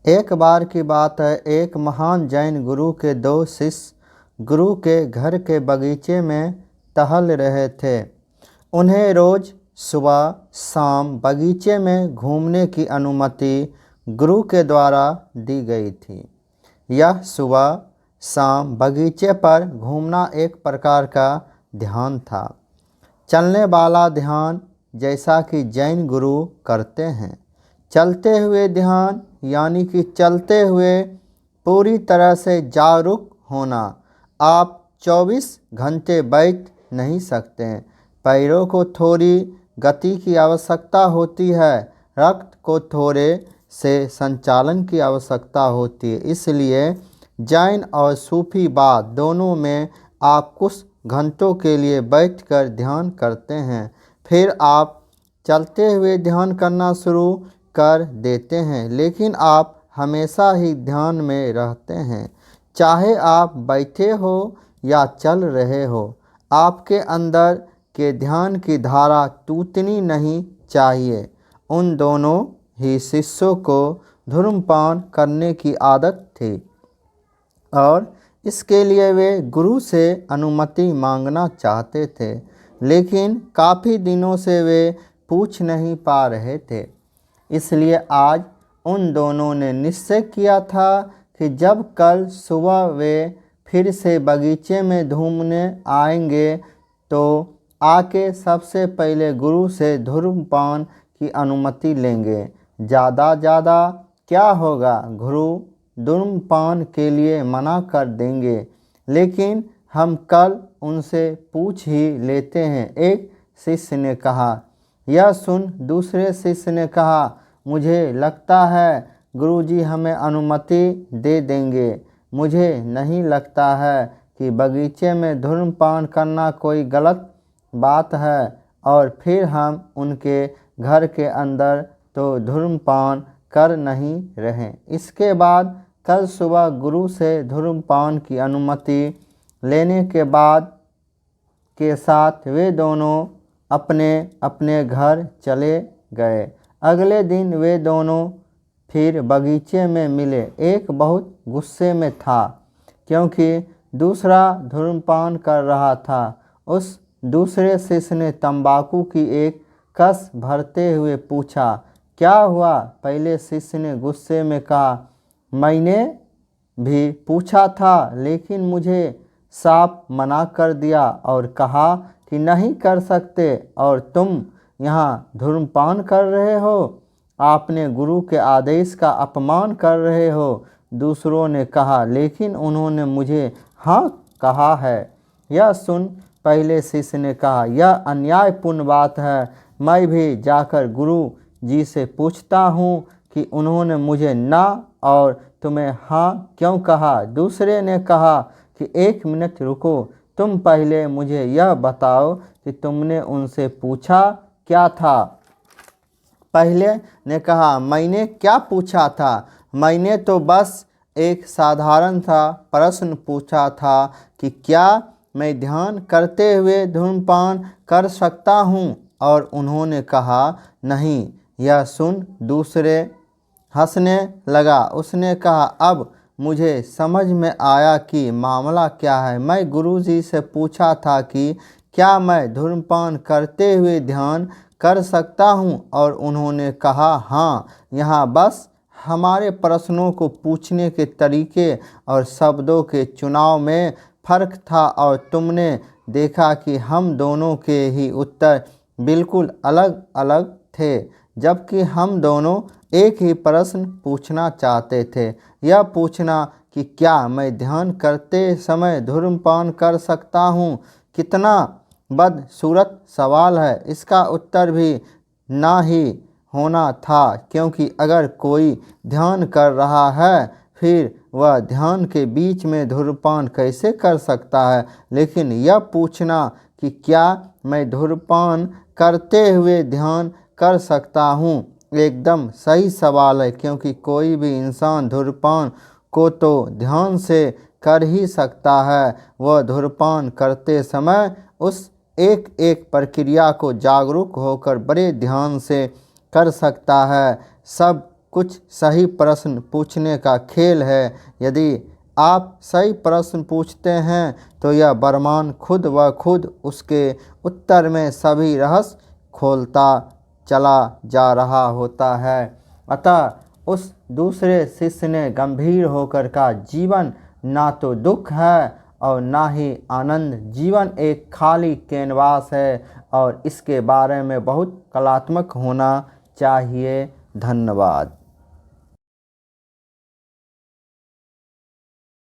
एक बार की बात है, एक महान जैन गुरु के दो शिष्य गुरु के घर के बगीचे में टहल रहे थे। उन्हें रोज सुबह शाम बगीचे में घूमने की अनुमति गुरु के द्वारा दी गई थी। यह सुबह शाम बगीचे पर घूमना एक प्रकार का ध्यान था, चलने वाला ध्यान, जैसा कि जैन गुरु करते हैं। चलते हुए ध्यान यानी कि चलते हुए पूरी तरह से जागरूक होना। आप 24 घंटे बैठ नहीं सकते। पैरों को थोड़ी गति की आवश्यकता होती है, रक्त को थोड़े से संचालन की आवश्यकता होती है। इसलिए जैन और सूफीवाद दोनों में आप कुछ घंटों के लिए बैठकर ध्यान करते हैं, फिर आप चलते हुए ध्यान करना शुरू कर देते हैं, लेकिन आप हमेशा ही ध्यान में रहते हैं। चाहे आप बैठे हो या चल रहे हो, आपके अंदर के ध्यान की धारा टूटनी नहीं चाहिए। उन दोनों ही शिष्यों को धूम्रपान करने की आदत थी और इसके लिए वे गुरु से अनुमति मांगना चाहते थे, लेकिन काफ़ी दिनों से वे पूछ नहीं पा रहे थे। इसलिए आज उन दोनों ने निश्चय किया था कि जब कल सुबह वे फिर से बगीचे में घूमने आएंगे तो आके सबसे पहले गुरु से धूम्रपान की अनुमति लेंगे। ज़्यादा क्या होगा, गुरु धूम्रपान के लिए मना कर देंगे, लेकिन हम कल उनसे पूछ ही लेते हैं। एक शिष्य ने कहा। यह सुन दूसरे शिष्य ने कहा, मुझे लगता है गुरुजी हमें अनुमति दे देंगे। मुझे नहीं लगता है कि बगीचे में धूम्रपान करना कोई गलत बात है, और फिर हम उनके घर के अंदर तो धूम्रपान कर नहीं रहे। इसके बाद कल सुबह गुरु से धूम्रपान की अनुमति लेने के बाद के साथ वे दोनों अपने अपने घर चले गए। अगले दिन वे दोनों फिर बगीचे में मिले। एक बहुत गुस्से में था क्योंकि दूसरा धूम्रपान कर रहा था। उस दूसरे शिष्य ने तंबाकू की एक कस भरते हुए पूछा, क्या हुआ? पहले शिष्य ने गुस्से में कहा, मैंने भी पूछा था, लेकिन मुझे साफ मना कर दिया और कहा कि नहीं कर सकते, और तुम यहाँ धूम्रपान कर रहे हो। आपने गुरु के आदेश का अपमान कर रहे हो। दूसरों ने कहा, लेकिन उन्होंने मुझे हाँ कहा है। यह सुन पहले शिष्य ने कहा, यह अन्यायपूर्ण बात है। मैं भी जाकर गुरु जी से पूछता हूँ कि उन्होंने मुझे ना और तुम्हें हाँ क्यों कहा। दूसरे ने कहा कि एक मिनट रुको, तुम पहले मुझे यह बताओ कि तुमने उनसे पूछा क्या था। पहले ने कहा, मैंने क्या पूछा था? मैंने तो बस एक साधारण सा प्रश्न पूछा था कि क्या मैं ध्यान करते हुए धूम्रपान कर सकता हूँ, और उन्होंने कहा नहीं। यह सुन दूसरे हंसने लगा। उसने कहा, अब मुझे समझ में आया कि मामला क्या है। मैं गुरुजी से पूछा था कि क्या मैं धूम्रपान करते हुए ध्यान कर सकता हूँ, और उन्होंने कहा हाँ। यहाँ बस हमारे प्रश्नों को पूछने के तरीके और शब्दों के चुनाव में फ़र्क था, और तुमने देखा कि हम दोनों के ही उत्तर बिल्कुल अलग अलग थे, जबकि हम दोनों एक ही प्रश्न पूछना चाहते थे। यह पूछना कि क्या मैं ध्यान करते समय धूम्रपान कर सकता हूँ, कितना बदसूरत सवाल है। इसका उत्तर भी ना ही होना था, क्योंकि अगर कोई ध्यान कर रहा है फिर वह ध्यान के बीच में धूम्रपान कैसे कर सकता है। लेकिन यह पूछना कि क्या मैं धूम्रपान करते हुए ध्यान कर सकता हूँ एकदम सही सवाल है, क्योंकि कोई भी इंसान धूम्रपान को तो ध्यान से कर ही सकता है। वह धूम्रपान करते समय उस एक एक प्रक्रिया को जागरूक होकर बड़े ध्यान से कर सकता है। सब कुछ सही प्रश्न पूछने का खेल है। यदि आप सही प्रश्न पूछते हैं तो यह वरमान खुद व खुद उसके उत्तर में सभी रहस्य खोलता चला जा रहा होता है। अतः उस दूसरे शिष्य ने गंभीर होकर कहा, जीवन ना तो दुख है और ना ही आनंद, जीवन एक खाली कैनवास है और इसके बारे में बहुत कलात्मक होना चाहिए। धन्यवाद।